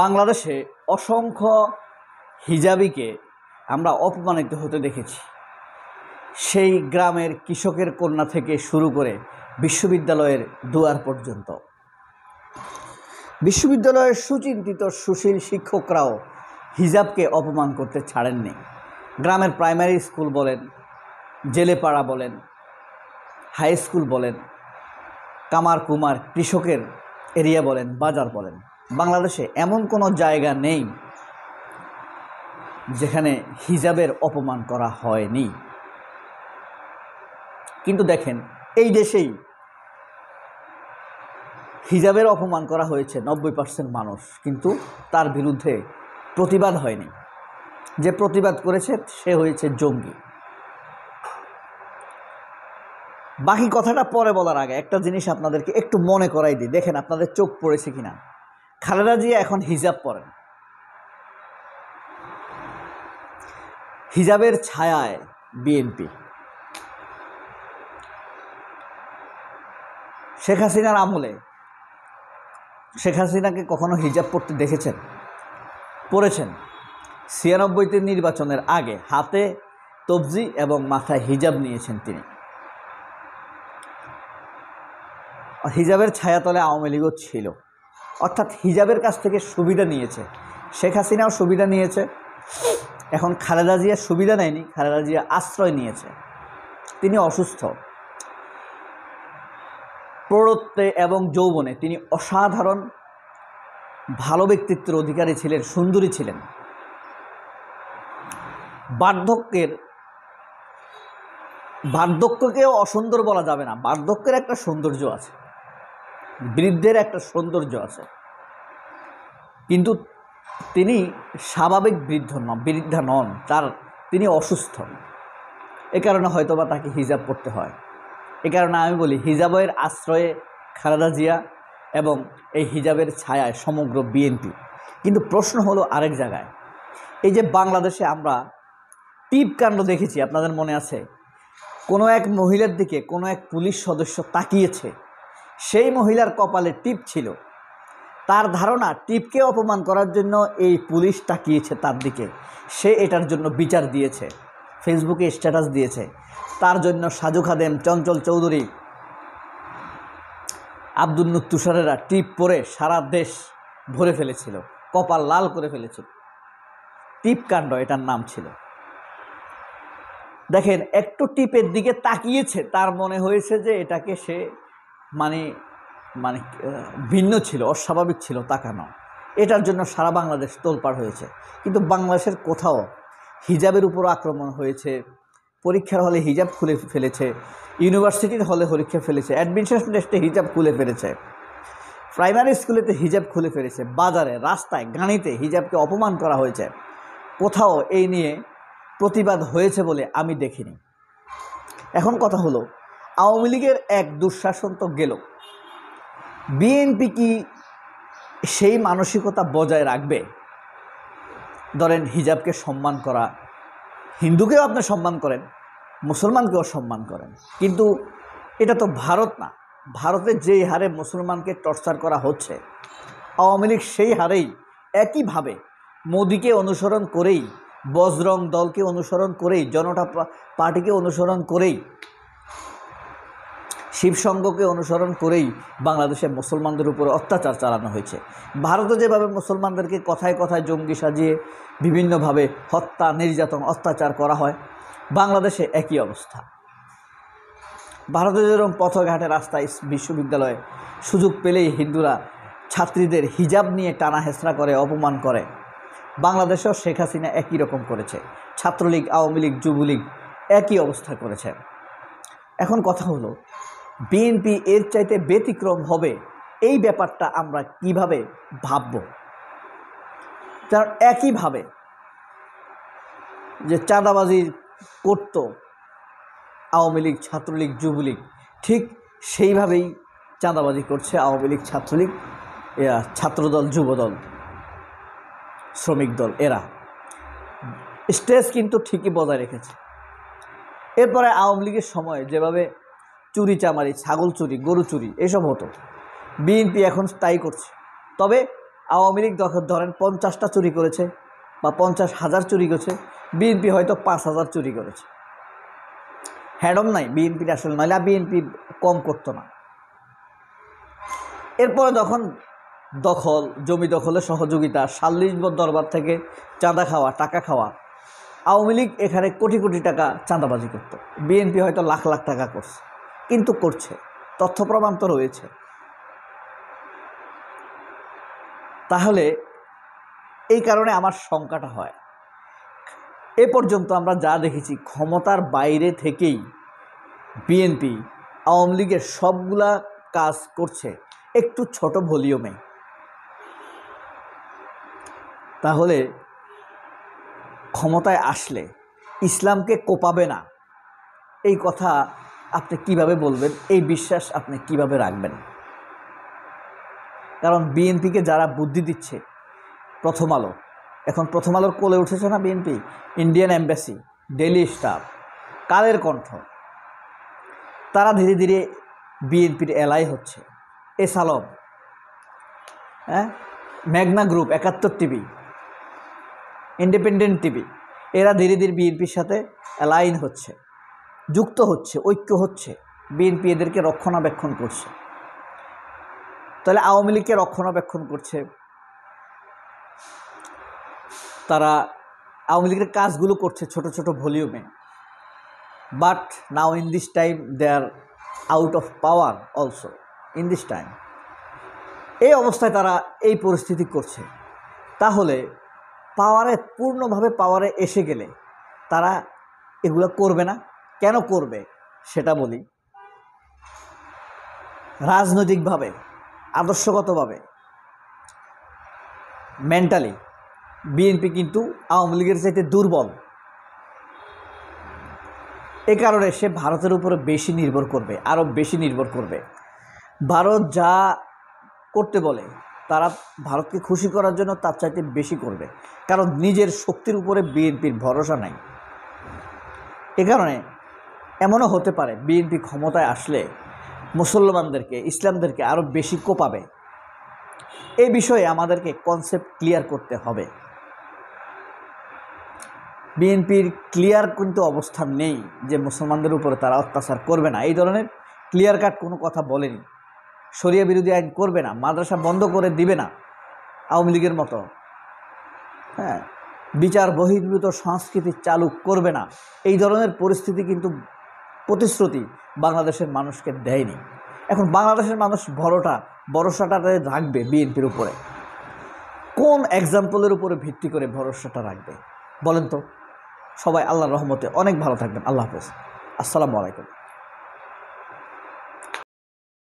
বাংলাদেশে অসংখ্য হিজাবিকে আমরা অপমানিত হতে দেখেছি। সেই গ্রামের কৃষকের কন্যা থেকে শুরু করে বিশ্ববিদ্যালয়ের দুয়ার পর্যন্ত। বিশ্ববিদ্যালয়ের সুচিন্তিত সুশীল শিক্ষকরাও হিজাবকে অপমান করতে ছাড়েননি। গ্রামের প্রাইমারি স্কুল বলেন, জেলেপাড়া বলেন, হাই স্কুল বলেন, কামার কুমার কৃষকের এরিয়া বলেন, বাজার বলেন, বাংলাদেশে এমন কোনো জায়গা নেই যেখানে হিজাবের অপমান করা হয়নি। কিন্তু দেখেন, এই দেশেই হিজাবের অপমান করা হয়েছে 90% মানুষ, কিন্তু তার বিরুদ্ধে প্রতিবাদ হয়নি। যে প্রতিবাদ করেছে সে হয়েছে জঙ্গি। বাকি কথাটা পরে বলার আগে একটা জিনিস আপনাদেরকে একটু মনে করাই দিই, দেখেন আপনাদের চোখ পড়েছে কিনা। খালেদা জিয়া এখন হিজাব পরেন। হিজাবের ছায়ায় বিএনপি। শেখ হাসিনার আমলে শেখ হাসিনাকে কখনো হিজাব পরতে দেখেছেন? পরেছেন। 96তে নির্বাচনের আগে হাতে তবজি এবং মাথায় হিজাব নিয়েছেন তিনি। হিজাবের ছায়াতলে আওয়ামী লীগও ছিল, অর্থাৎ হিজাবের কাছ থেকে সুবিধা নিয়েছে। শেখ হাসিনাও সুবিধা নিয়েছে, এখন খালেদা জিয়া সুবিধা নেয়নি, খালেদা জিয়া আশ্রয় নিয়েছে। তিনি অসুস্থ, প্রৌঢ়ত্বে এবং যৌবনে তিনি অসাধারণ ভালো ব্যক্তিত্বের অধিকারী ছিলেন, সুন্দরী ছিলেন। বার্ধক্যকেও অসুন্দর বলা যাবে না, বার্ধক্যের একটা সৌন্দর্য আছে, বৃদ্ধের একটা সৌন্দর্য আছে, কিন্তু তিনি স্বাভাবিক বৃদ্ধা নন, তিনি অসুস্থ। এ কারণে হয়তোবা তাকে হিজাব পরতে হয়। এ কারণে আমি বলি, হিজাবের আশ্রয়ে খালেদা জিয়া এবং এই হিজাবের ছায়ায় সমগ্র বিএনপি। কিন্তু প্রশ্ন হলো আরেক জায়গায়। এই যে বাংলাদেশে আমরা টিপ কাণ্ড দেখেছি, আপনাদের মনে আছে? কোনো এক মহিলার দিকে কোনো এক পুলিশ সদস্য তাকিয়েছে, সেই মহিলার কপালে টিপ ছিল। তার ধারণা টিপকে অপমান করার জন্য এই পুলিশ তাকিয়েছে তার দিকে, সে এটার জন্য বিচার দিয়েছে, ফেসবুকে স্ট্যাটাস দিয়েছে। তার জন্য সাজু খাদেম, চঞ্চল চৌধুরী, আব্দুল নূর তুষারেরা টিপ পরে সারা দেশ ভরে ফেলেছিল, কপাল লাল করে ফেলেছিল। টিপ কাণ্ড এটার নাম ছিল। দেখেন, একটু টিপের দিকে তাকিয়েছে, তার মনে হয়েছে যে এটাকে সে মানে ভিন্ন ছিল, অস্বাভাবিক ছিল তাকানো। এটার জন্য সারা বাংলাদেশ তোলপাড় হয়েছে। কিন্তু বাংলাদেশের কোথাও হিজাবের উপর আক্রমণ হয়েছে, পরীক্ষার হলে হিজাব খুলে ফেলেছে, ইউনিভার্সিটির হলে পরীক্ষা ফেলেছে, অ্যাডমিশন টেস্টে হিজাব খুলে ফেলেছে, প্রাইমারি স্কুলেতে হিজাব খুলে ফেলেছে, বাজারে, রাস্তায়, গাড়িতে হিজাবকে অপমান করা হয়েছে। কোথাও এই নিয়ে প্রতিবাদ হয়েছে বলে আমি দেখিনি। এখন কথা হলো, আওয়ামী লীগের এক দুঃশাসন তো গেল, বিএনপি কি সেই মানসিকতা বজায় রাখবে? ধরেন, হিজাবকে সম্মান করা, হিন্দুকেও আপনি সম্মান করেন, মুসলমানকেও সম্মান করেন, কিন্তু এটা তো ভারত না। ভারতে যেই হারে মুসলমানকে টর্চার করা হচ্ছে, আওয়ামী লীগ সেই হারেই একইভাবে মোদিকে অনুসরণ করেই, বজরং দলকে অনুসরণ করেই, জনতা পার্টিকে অনুসরণ করেই, শিবসংঘকে অনুসরণ করেই বাংলাদেশে মুসলমানদের উপর অত্যাচার চালানো হয়েছে। ভারতে যেভাবে মুসলমানদেরকে কথায় কথায় জঙ্গি সাজিয়ে বিভিন্নভাবে হত্যা, নির্যাতন, অত্যাচার করা হয়, বাংলাদেশে একই অবস্থা। ভারতে যেরকম পথঘাটে, রাস্তায়, বিশ্ববিদ্যালয়ে সুযোগ পেলেই হিন্দুরা ছাত্রীদের হিজাব নিয়ে টানা হেঁচড়া করে, অপমান করে, বাংলাদেশেও শেখ হাসিনা একই রকম করেছে। ছাত্রলীগ, আওয়ামী লীগ, যুবলীগ একই অবস্থা করেছে। এখন কথা হলো, বিএনপি এর চাইতে ব্যতিক্রম হবে, এই ব্যাপারটা আমরা কিভাবে ভাবব? কারণ একইভাবে যে চাঁদাবাজি করত আওয়ামী লীগ, ছাত্রলীগ, যুবলীগ, ঠিক সেইভাবেই চাঁদাবাজি করছে আওয়ামী লীগ, ছাত্রলীগ, ছাত্রদল, যুবদল, শ্রমিক দল। এরা স্টেজ কিন্তু ঠিকই বজায় রেখেছে। এরপরে আওয়ামী লীগের সময় যেভাবে চুরি চামারি, ছাগল চুরি, গরু চুরি এসব হতো, বিএনপি এখন তাই করছে। তবে আওয়ামী লীগ ধরেন 50টা চুরি করেছে বা 50,000 চুরি করেছে, বিএনপি হয়তো 5,000 চুরি করেছে। হ্যাডম নাই বিএনপির আসলে, নইলে বিএনপি কম করতো না। এরপরে যখন দখল, জমি দখলের সহযোগিতা, 40 দরবার থেকে চাঁদা খাওয়া, টাকা খাওয়া, আওয়ামী লীগ এখানে কোটি কোটি টাকা চাঁদাবাজি করত, বিএনপি হয়তো লাখ লাখ টাকা করছে, কিন্তু করছে, তথ্য প্রমাণ তো রয়েছে। তাহলে এই কারণে আমার শঙ্কাটা হয়। এ পর্যন্ত আমরা যা দেখেছি, ক্ষমতার বাইরে থেকেই বিএনপি আওয়ামী লীগের সবগুলা কাজ করছে একটু ছোট ভলিউমে। তাহলে ক্ষমতায় আসলে ইসলামকে কোপাবে না, এই কথা আপনি কিভাবে বলবেন? এই বিশ্বাস আপনি কিভাবে রাখবেন? কারণ বিএনপিকে যারা বুদ্ধি দিচ্ছে, প্রথম আলো, এখন প্রথম আলোর কোলে উঠেছে না BNP, Indian embassy, daily star, Kaler Kantho, তারা ধীরে ধীরে বিএনপির এলাই হচ্ছে। এস আলম, মেঘনা গ্রুপ, 71 টিভি, ইন্ডিপেন্ডেন্ট টিভি, এরা ধীরে ধীরে বিএনপির সাথে অ্যালাইন হচ্ছে, যুক্ত হচ্ছে, ঐক্য হচ্ছে। বিএনপি এদেরকে রক্ষণাবেক্ষণ করছে। তাহলে আওয়ামী লীগকে রক্ষণাবেক্ষণ করছে, তারা আওয়ামী লীগের কাজগুলো করছে ছোট ছোট ভলিউমে। But now in this time they are out of power also in this time. এই অবস্থায় তারা এই পরিস্থিতি করছে। তাহলে পূর্ণভাবে পাওয়ারে এসে গেলে তারা এগুলো করবে না। কেন করবে সেটা বলি। রাজনৈতিকভাবে, আদর্শগতভাবে, মেন্টালি বিএনপি কিন্তু আওয়ামী লীগের চাইতে দুর্বল। এ কারণে সে ভারতের উপরে বেশি নির্ভর করবে, আরও বেশি নির্ভর করবে। ভারত যা করতে বলে তারা ভারতকে খুশি করার জন্য তার চাইতে বেশি করবে, কারণ নিজের শক্তির উপরে বিএনপির ভরসা নাই। এ কারণে এমনও হতে পারে বিএনপি ক্ষমতায় আসলে মুসলমানদেরকে, ইসলামদেরকে আরও বেশি কোপাবে। এই বিষয়ে আমাদেরকে কনসেপ্ট ক্লিয়ার করতে হবে। বিএনপির ক্লিয়ার কিন্তু অবস্থান নেই যে মুসলমানদের উপরে তারা অত্যাচার করবে না, এই ধরনের ক্লিয়ার কাট কোনো কথা বলেনি। শরিয়া বিরোধী আইন করবে না, মাদ্রাসা বন্ধ করে দিবে না আওয়ামী লীগের মতো, বিচার বহির্ভূত সংস্কৃতি চালু করবে না, এই ধরনের পরিস্থিতি কিন্তু প্রতিশ্রুতি বাংলাদেশের মানুষকে দেয়নি। এখন বাংলাদেশের মানুষ ভরসাটা রাখবে বিএনপির উপরে। কোন এক্সাম্পলের উপরে ভিত্তি করে ভরসাটা রাখবে বলেন তো? সবাই আল্লাহর রহমতে অনেক ভালো থাকবেন। আল্লাহ হাফেজ। আসসালামু আলাইকুম।